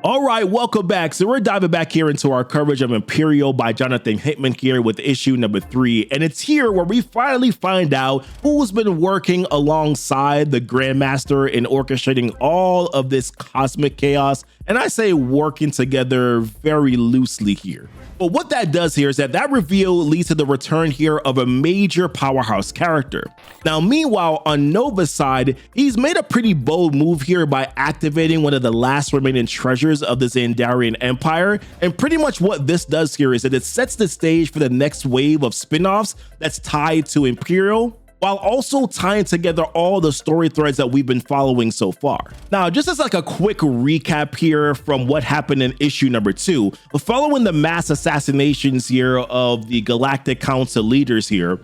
All right, welcome back. So we're diving back here into our coverage of Imperial by Jonathan Hickman here with issue number 3. And it's here where we finally find out who's been working alongside the Grandmaster in orchestrating all of this cosmic chaos. And I say working together very loosely here. But what that does here is that reveal leads to the return here of a major powerhouse character. Now, meanwhile, on Nova's side, he's made a pretty bold move here by activating one of the last remaining treasures of the Xandarian Empire. And pretty much what this does here is that it sets the stage for the next wave of spin-offs that's tied to Imperial, while also tying together all the story threads that we've been following so far. Now, just as like a quick recap here from what happened in issue number 2, following the mass assassinations here of the Galactic Council leaders here,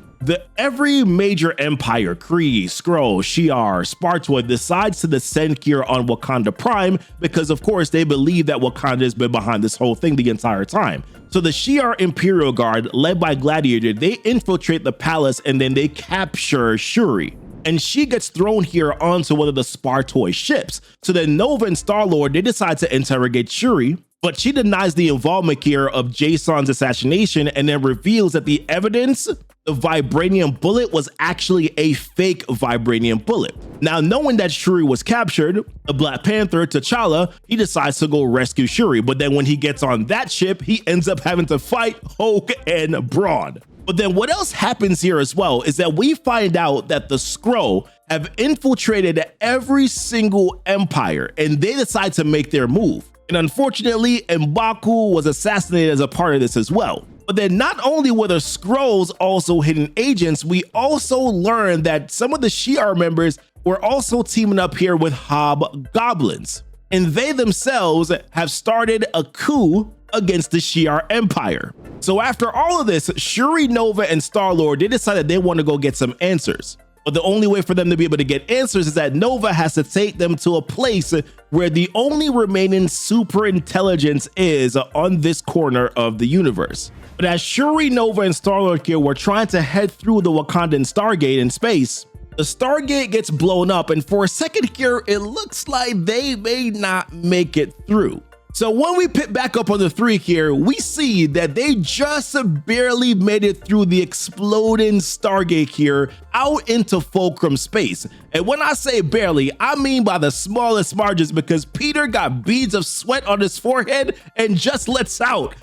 every major empire, Kree, Skrull, Shi'ar, Spartoid, decides to descend here on Wakanda Prime because, of course, they believe that Wakanda has been behind this whole thing the entire time. So the Shi'ar Imperial Guard, led by Gladiator, they infiltrate the palace and then they capture Shuri. And she gets thrown here onto one of the Spartoid ships. So then Nova and Star-Lord, they decide to interrogate Shuri, but she denies the involvement here of Jason's assassination and then reveals that the evidence, the vibranium bullet, was actually a fake vibranium bullet. Now, knowing that Shuri was captured, the Black Panther, T'Challa, he decides to go rescue Shuri. But then when he gets on that ship, he ends up having to fight Hulk and Brawn. But then what else happens here as well is that we find out that the Skrull have infiltrated every single empire and they decide to make their move. And unfortunately, M'Baku was assassinated as a part of this as well. But then not only were the Skrulls also hidden agents, we also learned that some of the Shi'ar members were also teaming up here with Hobgoblins. And they themselves have started a coup against the Shi'ar Empire. So after all of this, Shuri, Nova, and Star-Lord, they decided they want to go get some answers. But the only way for them to be able to get answers is that Nova has to take them to a place where the only remaining super intelligence is on this corner of the universe. But as Shuri, Nova, and Star-Lord here were trying to head through the Wakandan Stargate in space, the Stargate gets blown up, and for a second here, it looks like they may not make it through. So when we pick back up on the 3 here, we see that they just barely made it through the exploding Stargate here out into Fulcrum space. And when I say barely, I mean by the smallest margins, because Peter got beads of sweat on his forehead and just lets out,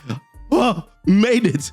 "Oh, made it."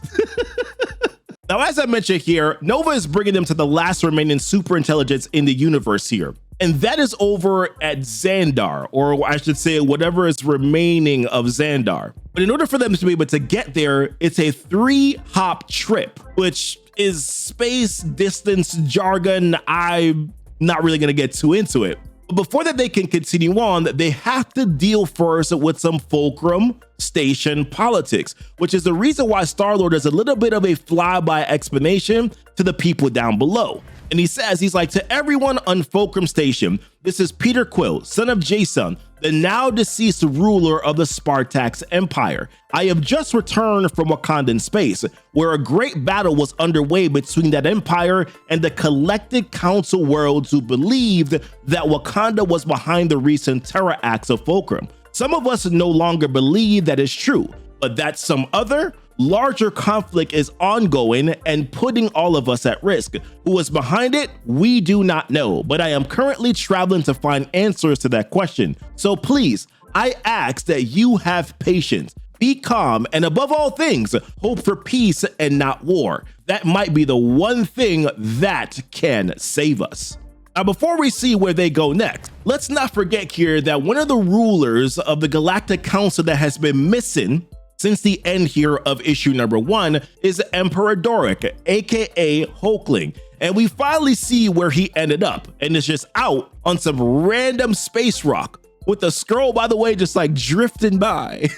Now, as I mentioned here, Nova is bringing them to the last remaining super intelligence in the universe here. And that is over at Xandar, or I should say whatever is remaining of Xandar. But in order for them to be able to get there, it's a 3-hop trip, which is space distance jargon. I'm not really going to get too into it. But before that they can continue on, they have to deal first with some Fulcrum Station politics, which is the reason why Star-Lord is a little bit of a flyby explanation to the people down below. And he says, he's like, "To everyone on Fulcrum Station, this is Peter Quill, son of Jason, the now deceased ruler of the Spartax Empire. I have just returned from Wakandan space, where a great battle was underway between that empire and the collected council worlds who believed that Wakanda was behind the recent terror acts of Fulcrum. Some of us no longer believe that is true, but that some other larger conflict is ongoing and putting all of us at risk. Who is behind it? We do not know, but I am currently traveling to find answers to that question. So please, I ask that you have patience, be calm, and above all things, hope for peace and not war. That might be the one thing that can save us." Now, before we see where they go next, let's not forget here that one of the rulers of the Galactic Council that has been missing since the end here of issue number 1 is Emperor Doric, aka Hulkling. And we finally see where he ended up, and it's just out on some random space rock, with the Skrull, by the way, just like drifting by.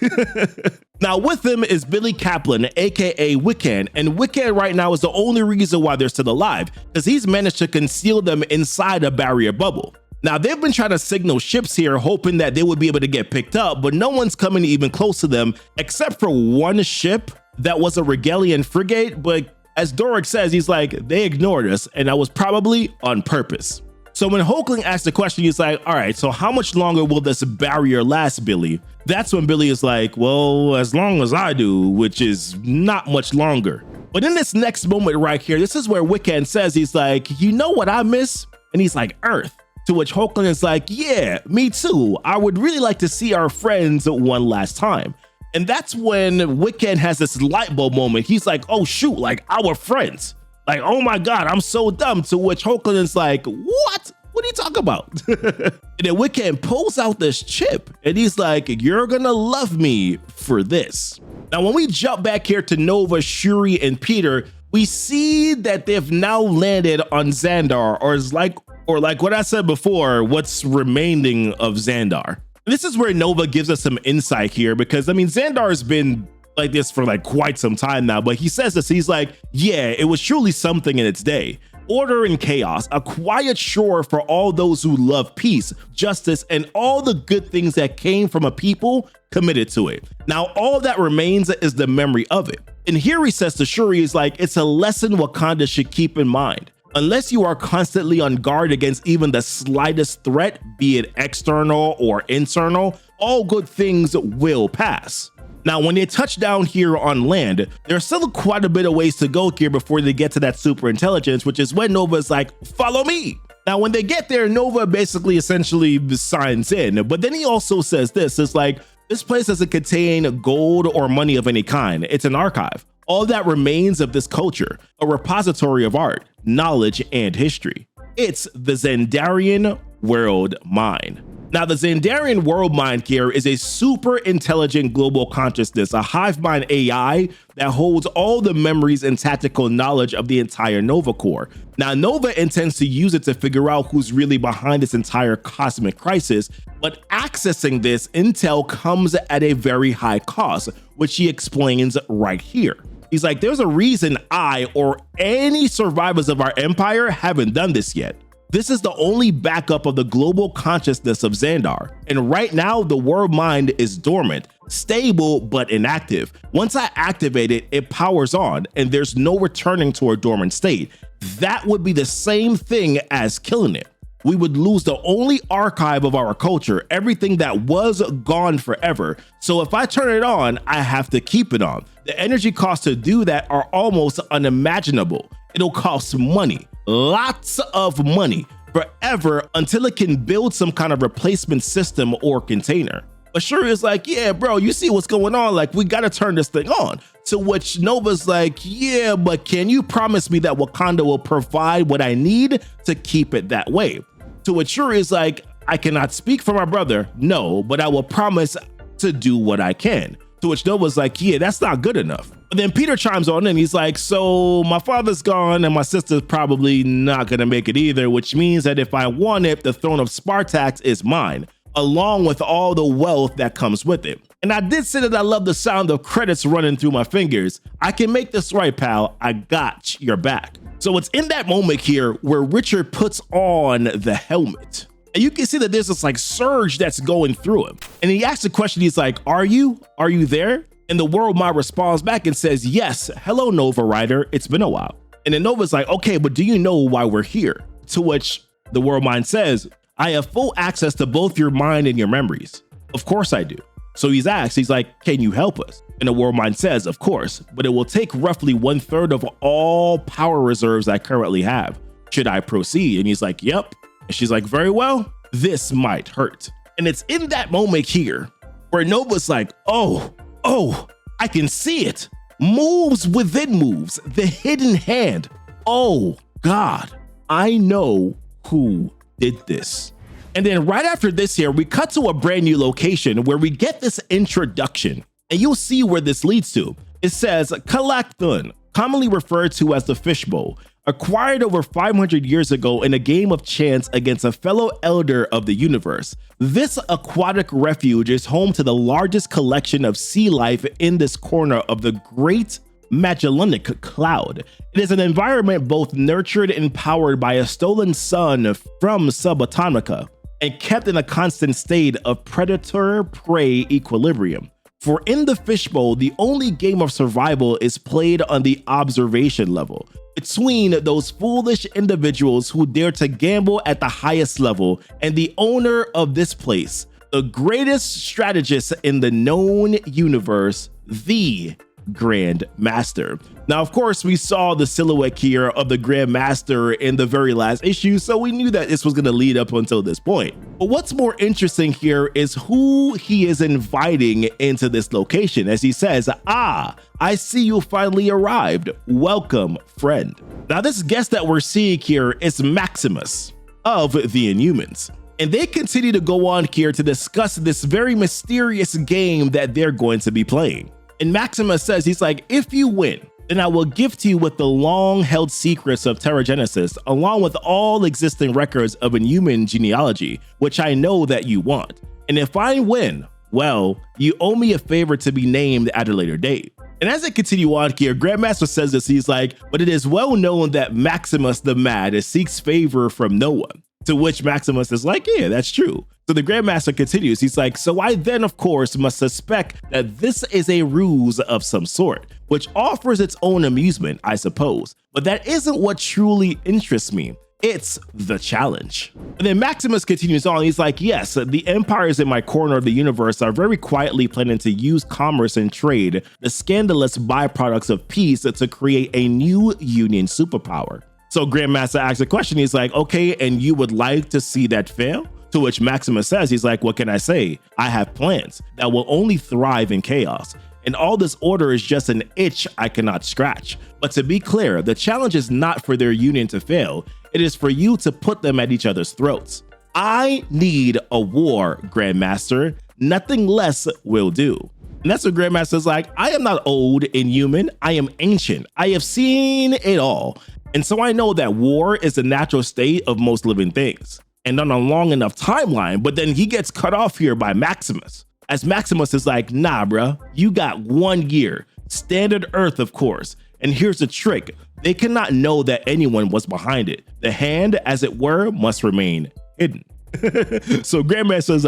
Now with him is Billy Kaplan, aka Wiccan, and Wiccan right now is the only reason why they're still alive, because he's managed to conceal them inside a barrier bubble. Now, they've been trying to signal ships here, hoping that they would be able to get picked up, but no one's coming even close to them, except for one ship that was a Regalian frigate. But as Doric says, he's like, they ignored us, and that was probably on purpose. So when Hulkling asked the question, he's like, all right, so how much longer will this barrier last, Billy? That's when Billy is like, well, as long as I do, which is not much longer. But in this next moment right here, this is where Wiccan says, he's like, you know what I miss? And he's like, Earth. To which Hoagland is like, yeah, me too. I would really like to see our friends one last time. And that's when Wiccan has this light bulb moment. He's like, oh shoot, like our friends. Like, oh my God, I'm so dumb. To which Hoagland is like, what? What are you talking about? And then Wiccan pulls out this chip and he's like, you're gonna love me for this. Now, when we jump back here to Nova, Shuri, and Peter, we see that they've now landed on Xandar, or like what I said before, what's remaining of Xandar. This is where Nova gives us some insight here, because I mean, Xandar has been like this for like quite some time now, but he says this, he's like, yeah, it was truly something in its day. Order and chaos, a quiet shore for all those who love peace, justice, and all the good things that came from a people committed to it. Now, all that remains is the memory of it. And here he says to Shuri, is like, it's a lesson Wakanda should keep in mind. Unless you are constantly on guard against even the slightest threat, be it external or internal, all good things will pass. Now, when they touch down here on land, there's still quite a bit of ways to go here before they get to that super intelligence, which is when Nova's like, follow me. Now, when they get there, Nova basically essentially signs in, but then he also says this, it's like, this place doesn't contain gold or money of any kind. It's an archive. All that remains of this culture, a repository of art, knowledge, and history. It's the Xandarian World Mind. Now, the Xandarian World Mind here is a super intelligent global consciousness, a hive mind AI that holds all the memories and tactical knowledge of the entire Nova Corps. Now, Nova intends to use it to figure out who's really behind this entire cosmic crisis, but accessing this intel comes at a very high cost, which he explains right here. He's like, there's a reason I or any survivors of our empire haven't done this yet. This is the only backup of the global consciousness of Xandar. And right now, the world mind is dormant, stable, but inactive. Once I activate it, it powers on, and there's no returning to a dormant state. That would be the same thing as killing it. We would lose the only archive of our culture, everything that was gone forever. So if I turn it on, I have to keep it on. The energy costs to do that are almost unimaginable. It'll cost money, lots of money, forever until it can build some kind of replacement system or container. But Shuri is like, yeah, bro, you see what's going on? Like, we gotta turn this thing on. To which Nova's like, yeah, but can you promise me that Wakanda will provide what I need to keep it that way? To which Shuri is like, I cannot speak for my brother, no, but I will promise to do what I can. To which Nova's like, yeah, that's not good enough. But then Peter chimes on and he's like, so my father's gone and my sister's probably not gonna make it either, which means that if I want it, the throne of Spartax is mine, along with all the wealth that comes with it. And I did say that I love the sound of credits running through my fingers. I can make this right, pal. I got your back. So it's in that moment here where Richard puts on the helmet. And you can see that there's this like surge that's going through him. And he asks the question, he's like, are you there? And the world mind responds back and says, yes, hello, Nova Rider, it's been a while. And then Nova's like, okay, but do you know why we're here? To which the world mind says, I have full access to both your mind and your memories. Of course I do. So he's asked, he's like, can you help us? And the world mind says, of course, but it will take roughly 1/3 of all power reserves I currently have. Should I proceed? And he's like, yep. And she's like, very well, this might hurt. And it's in that moment here where Nova's like, oh, I can see it. Moves within moves, the hidden hand. Oh God, I know who did this. And then right after this here, we cut to a brand new location where we get this introduction, and you'll see where this leads to. It says Kalakthun, commonly referred to as the Fishbowl, acquired over 500 years ago in a game of chance against a fellow elder of the universe. This aquatic refuge is home to the largest collection of sea life in this corner of the Great Magellanic Cloud. It is an environment both nurtured and powered by a stolen sun from Subatomica and kept in a constant state of predator-prey equilibrium. For in the Fishbowl, the only game of survival is played on the observation level, between those foolish individuals who dare to gamble at the highest level and the owner of this place, the greatest strategist in the known universe, the Grand Master. Now, of course, we saw the silhouette here of the Grand Master in the very last issue, so we knew that this was going to lead up until this point. But what's more interesting here is who he is inviting into this location, as he says, "Ah, I see you finally arrived. Welcome, friend." Now, this guest that we're seeing here is Maximus of the Inhumans. And they continue to go on here to discuss this very mysterious game that they're going to be playing. And Maximus says, he's like, "If you win, then I will gift you with the long-held secrets of Terrigenesis, along with all existing records of Inhuman genealogy, which I know that you want. And if I win, well, you owe me a favor to be named at a later date." And as they continue on here, Grandmaster says this, he's like, "But it is well known that Maximus the Mad seeks favor from no one." To which Maximus is like, "Yeah, that's true." So the Grandmaster continues, he's like, "So I then, of course, must suspect that this is a ruse of some sort, which offers its own amusement, I suppose. But that isn't what truly interests me. It's the challenge." And then Maximus continues on, he's like, "Yes, the empires in my corner of the universe are very quietly planning to use commerce and trade, the scandalous byproducts of peace, to create a new Union superpower." So Grandmaster asks a question, he's like, "Okay, and you would like to see that fail?" To which Maximus says, he's like, "What can I say? I have plans that will only thrive in chaos. And all this order is just an itch I cannot scratch. But to be clear, the challenge is not for their union to fail. It is for you to put them at each other's throats. I need a war, Grandmaster. Nothing less will do." And that's what Grandmaster's like, "I am not old and human. I am ancient. I have seen it all. And so I know that war is the natural state of most living things." And on a long enough timeline, but then he gets cut off here by Maximus. As Maximus is like, "Nah, bruh, you got 1 year. Standard Earth, of course. And here's the trick. They cannot know that anyone was behind it. The hand, as it were, must remain hidden." So Grandmaster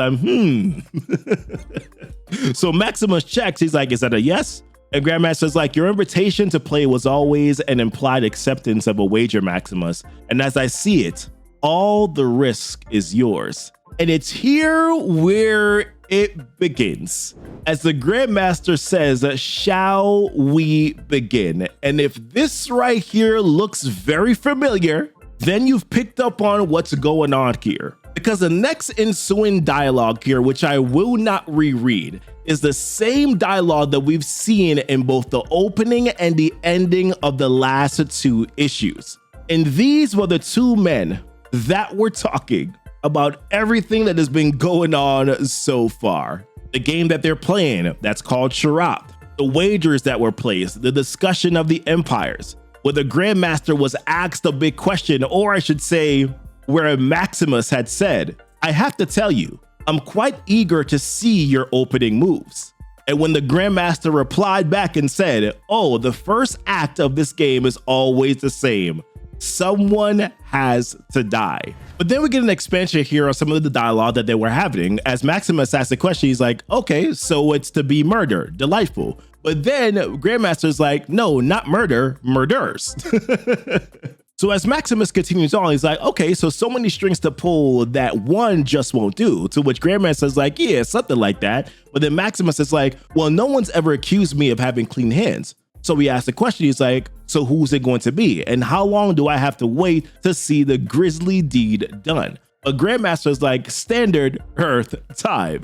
says, So Maximus checks, he's like, "Is that a yes?" And Grandmaster's like, "Your invitation to play was always an implied acceptance of a wager, Maximus. And as I see it, all the risk is yours." And it's here where it begins. As the Grandmaster says, "Shall we begin?" And if this right here looks very familiar, then you've picked up on what's going on here. Because the next ensuing dialogue here, which I will not reread, is the same dialogue that we've seen in both the opening and the ending of the last 2 issues. And these were the 2 men that were talking about everything that has been going on so far. The game that they're playing, that's called Charade, the wagers that were placed, the discussion of the empires, where the Grandmaster was asked a big question, or I should say, where Maximus had said, "I have to tell you, I'm quite eager to see your opening moves." And when the Grandmaster replied back and said, "Oh, the first act of this game is always the same. Someone has to die." But then we get an expansion here on some of the dialogue that they were having. As Maximus asks a question, he's like, "Okay, so it's to be murder. Delightful." But then Grandmaster's like, "No, not murder, murders." So as Maximus continues on, he's like, "Okay, so many strings to pull that one just won't do." To which Grandmaster's like, "Yeah, something like that." But then Maximus is like, "Well, no one's ever accused me of having clean hands." So he asked the question, he's like, "So who's it going to be? And how long do I have to wait to see the grisly deed done?" But Grandmaster's like, "Standard Earth time."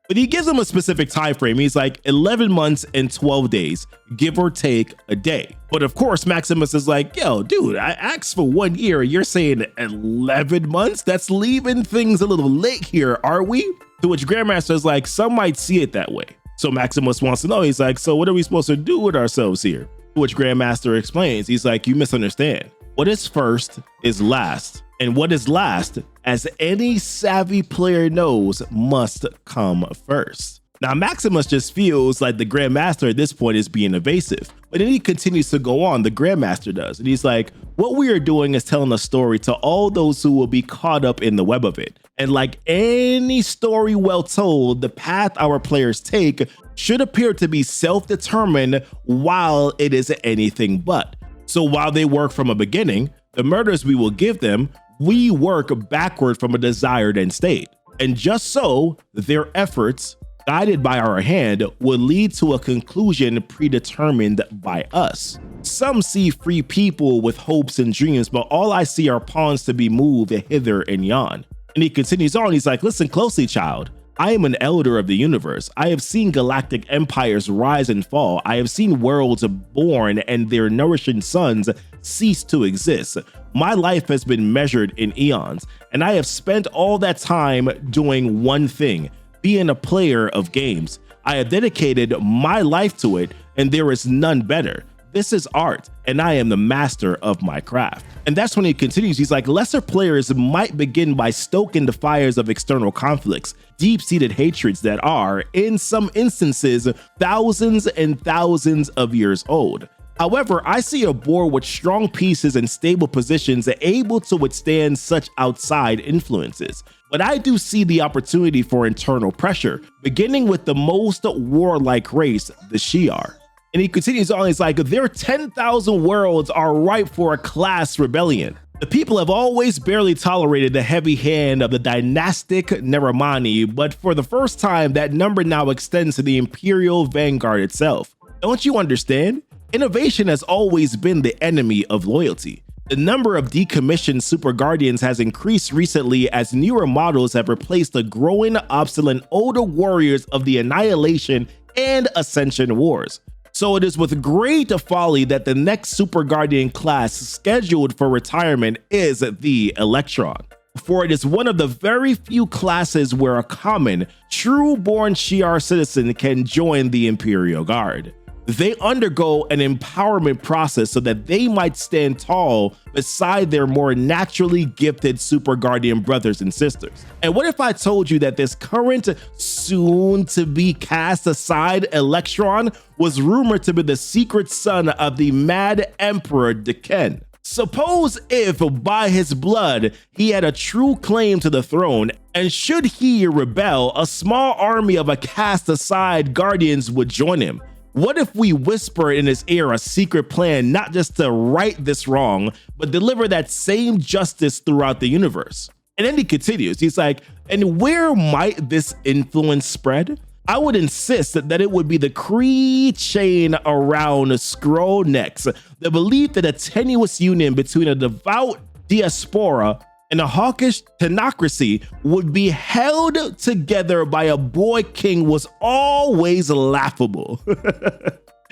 But he gives him a specific time frame. He's like 11 months and 12 days, give or take a day. But of course, Maximus is like, "Yo, dude, I asked for 1 year. You're saying 11 months? That's leaving things a little late here, are we?" To which Grandmaster's like, "Some might see it that way." So Maximus wants to know, he's like, "So what are we supposed to do with ourselves here?" To which Grandmaster explains, he's like, "You misunderstand. What is first is last. And what is last, as any savvy player knows, must come first." Now, Maximus just feels like the Grandmaster at this point is being evasive, but then he continues to go on, the Grandmaster does, and he's like, "What we are doing is telling a story to all those who will be caught up in the web of it. And like any story well told, the path our players take should appear to be self-determined while it is anything but. So while they work from a beginning, the murders we will give them, we work backward from a desired end state. And just so, their efforts, guided by our hand, would lead to a conclusion predetermined by us. Some see free people with hopes and dreams, but all I see are pawns to be moved hither and yon. And he continues on, he's like, listen closely, child. I am an elder of the universe. I have seen galactic empires rise and fall. I have seen worlds born and their nourishing sons cease to exist. My life has been measured in eons, and I have spent all that time doing one thing, being a player of games. I have dedicated my life to it, and there is none better. This is art, and I am the master of my craft. And that's when he continues. He's like, lesser players might begin by stoking the fires of external conflicts, deep-seated hatreds that are, in some instances, thousands and thousands of years old. However, I see a board with strong pieces and stable positions able to withstand such outside influences. But I do see the opportunity for internal pressure, beginning with the most warlike race, the Shi'ar. And he continues on, he's like, their 10,000 worlds are ripe for a class rebellion. The people have always barely tolerated the heavy hand of the dynastic Neramani, but for the first time, that number now extends to the Imperial Vanguard itself. Don't you understand? Innovation has always been the enemy of loyalty. The number of decommissioned Super Guardians has increased recently as newer models have replaced the growing, obsolete older warriors of the Annihilation and Ascension Wars. So it is with great folly that the next Super Guardian class scheduled for retirement is the Electron. For it is one of the very few classes where a common, true-born Shi'ar citizen can join the Imperial Guard. They undergo an empowerment process so that they might stand tall beside their more naturally gifted Super Guardian brothers and sisters. And what if I told you that this current, soon-to-be cast aside Electron was rumored to be the secret son of the Mad Emperor Deken? Suppose if, by his blood, he had a true claim to the throne, and should he rebel, a small army of a cast-aside Guardians would join him. What if we whisper in his ear a secret plan, not just to right this wrong, but deliver that same justice throughout the universe? And then he continues, he's like, and where might this influence spread? I would insist that it would be the Kree chain around scroll necks, the belief that a tenuous union between a devout diaspora and a hawkish tenocracy would be held together by a boy king was always laughable.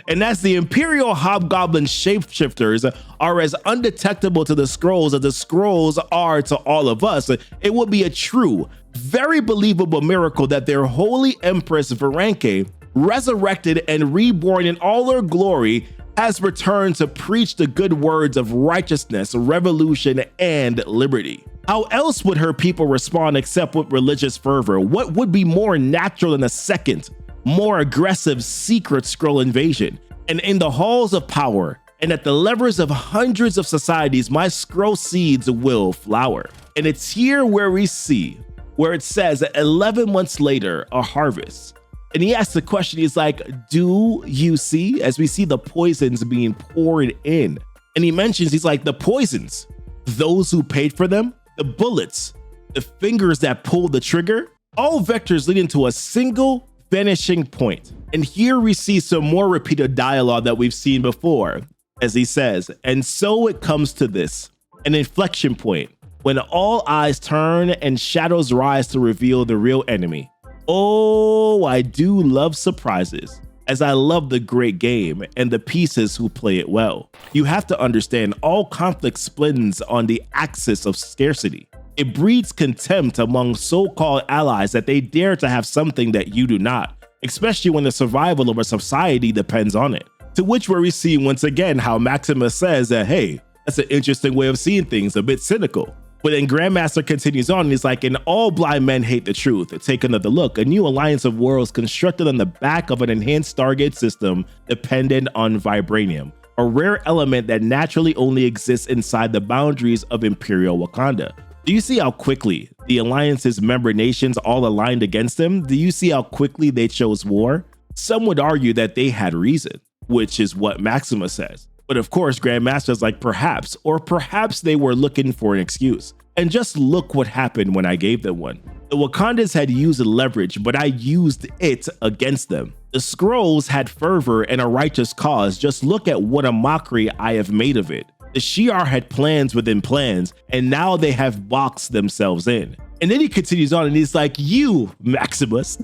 And as the Imperial Hobgoblin shapeshifters are as undetectable to the scrolls as the scrolls are to all of us, it would be a true, very believable miracle that their holy Empress Varanke, resurrected and reborn in all her glory, has returned to preach the good words of righteousness, revolution, and liberty. How else would her people respond except with religious fervor? What would be more natural than a second, more aggressive secret scroll invasion? And in the halls of power and at the levers of hundreds of societies, my scroll seeds will flower. And it's here where we see, where it says 11 months later, a harvest. And he asks the question, he's like, do you see? As we see the poisons being poured in. And he mentions, he's like, the poisons, those who paid for them, the bullets, the fingers that pulled the trigger, all vectors leading to a single vanishing point. And here we see some more repeated dialogue that we've seen before, as he says, and so it comes to this, an inflection point, when all eyes turn and shadows rise to reveal the real enemy. Oh, I do love surprises, as I love the great game and the pieces who play it well. You have to understand, all conflict spins on the axis of scarcity. It breeds contempt among so-called allies that they dare to have something that you do not, especially when the survival of a society depends on it. To which where we see once again how Maximus says that, hey, that's an interesting way of seeing things, a bit cynical. But then Grandmaster continues on, and he's like, and all blind men hate the truth. Take another look. A new alliance of worlds constructed on the back of an enhanced Stargate system dependent on vibranium, a rare element that naturally only exists inside the boundaries of Imperial Wakanda. Do you see how quickly the Alliance's member nations all aligned against them? Do you see how quickly they chose war? Some would argue that they had reason, which is what Maximus says. But of course, Grandmaster's like, perhaps, or perhaps they were looking for an excuse. And just look what happened when I gave them one. The Wakandans had used leverage, but I used it against them. The Skrulls had fervor and a righteous cause. Just look at what a mockery I have made of it. The Shi'ar had plans within plans, and now they have boxed themselves in. And then he continues on and he's like, you, Maximus,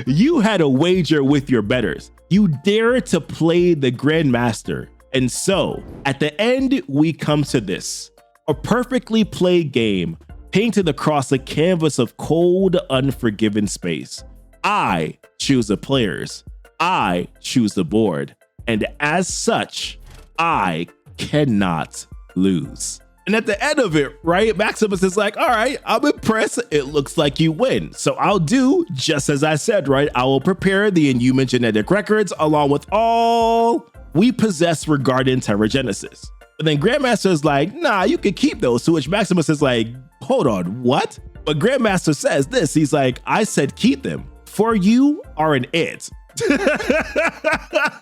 you had a wager with your betters. You dared to play the Grandmaster. And so, at the end, we come to this. A perfectly played game painted across a canvas of cold, unforgiving space. I choose the players. I choose the board. And as such, I cannot lose. And at the end of it, right, Maximus is like, all right, I'm impressed. It looks like you win. So I'll do just as I said, right? I will prepare the Inhuman genetic records along with all we possess regarding Terrigenesis. But then Grandmaster is like, nah, you can keep those. To which Maximus is like, hold on, what? But Grandmaster says this. He's like, I said keep them, for you are an it.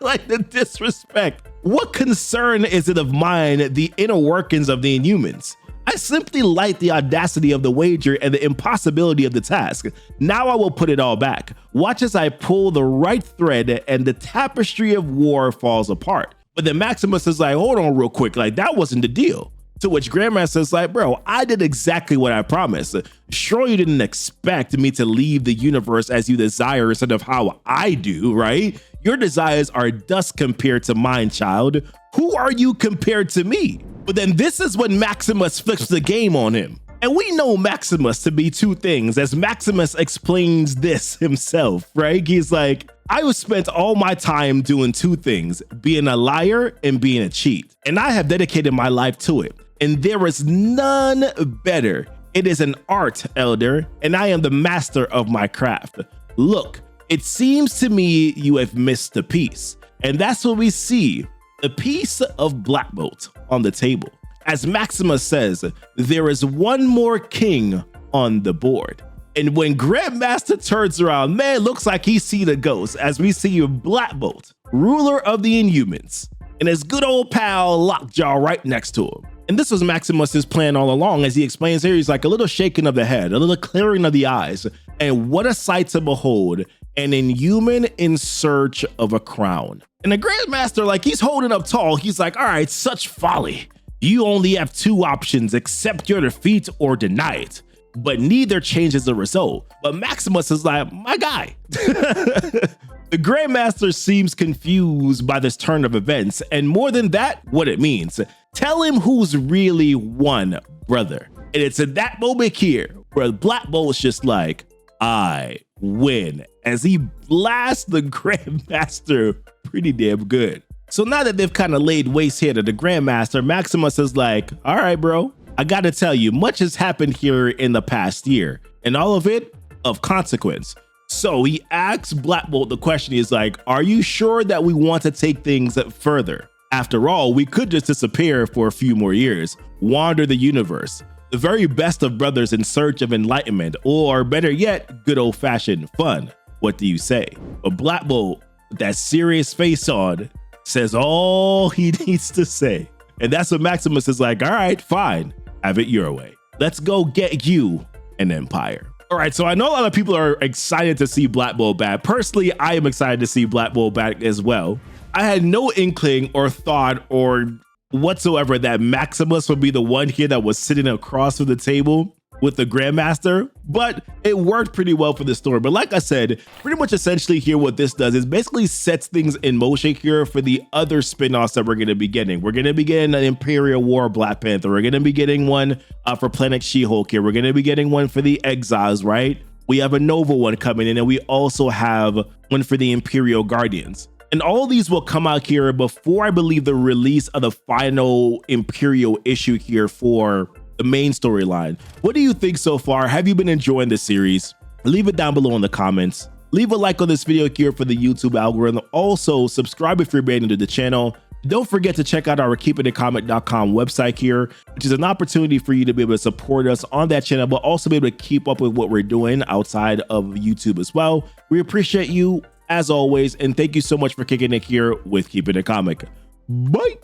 Like the disrespect. What concern is it of mine, the inner workings of the Inhumans? I simply like the audacity of the wager and the impossibility of the task. Now I will put it all back. Watch as I pull the right thread and the tapestry of war falls apart. But then Maximus is like, hold on real quick, like that wasn't the deal. To which Grandmaster is like, bro, I did exactly what I promised. Sure, you didn't expect me to leave the universe as you desire instead of how I do, right? Your desires are dust compared to mine, child. Who are you compared to me? But then this is when Maximus flips the game on him. And we know Maximus to be two things, as Maximus explains this himself, right? He's like, I have spent all my time doing two things, being a liar and being a cheat. And I have dedicated my life to it. And there is none better. It is an art, elder, and I am the master of my craft. Look, it seems to me you have missed a piece. And that's what we see, the piece of Black Bolt on the table. As Maximus says, there is one more king on the board. And when Grandmaster turns around, man, looks like he see the ghost as we see Black Bolt, ruler of the Inhumans, and his good old pal Lockjaw right next to him. And this was Maximus's plan all along, as he explains here. He's like a little shaking of the head, a little clearing of the eyes. And what a sight to behold, an Inhuman in search of a crown. And the Grandmaster, like he's holding up tall. He's like, all right, such folly. You only have two options, accept your defeat or deny it. But neither changes the result. But Maximus is like, my guy. The Grandmaster seems confused by this turn of events, and more than that, what it means. Tell him who's really won, brother. And it's at that moment here where Black Bolt's just like, I win, as he blasts the Grandmaster pretty damn good. So now that they've kind of laid waste here to the Grandmaster, Maximus is like, all right, bro, I gotta tell you, much has happened here in the past year, and all of it of consequence. So he asks Black Bolt the question. He's like, are you sure that we want to take things further? After all, we could just disappear for a few more years, wander the universe, the very best of brothers in search of enlightenment, or better yet, good old-fashioned fun. What do you say? But Black Bolt, with that serious face on, says all he needs to say. And that's what Maximus is like, all right, fine, have it your way. Let's go get you an empire. All right, so I know a lot of people are excited to see Black Bolt back. Personally, I am excited to see Black Bolt back as well. I had no inkling or thought or whatsoever that Maximus would be the one here that was sitting across from the table with the Grandmaster, but it worked pretty well for the story. But like I said, pretty much essentially here what this does is basically sets things in motion here for the other spin-offs that we're going to be getting. We're going to be getting an Imperial War Black Panther. We're going to be getting one for Planet She-Hulk here. We're going to be getting one for the Exiles, right? We have a Nova one coming in, and we also have one for the Imperial Guardians. And all these will come out here before, I believe, the release of the final Imperial issue here for the main storyline. What do you think so far? Have you been enjoying this series? Leave it down below in the comments. Leave a like on this video here for the YouTube algorithm. Also, subscribe if you're brand new to the channel. Don't forget to check out our keepinitcomic.com website here, which is an opportunity for you to be able to support us on that channel, but also be able to keep up with what we're doing outside of YouTube as well. We appreciate you as always, and thank you so much for kicking it here with Keepin' It Comic. Bye.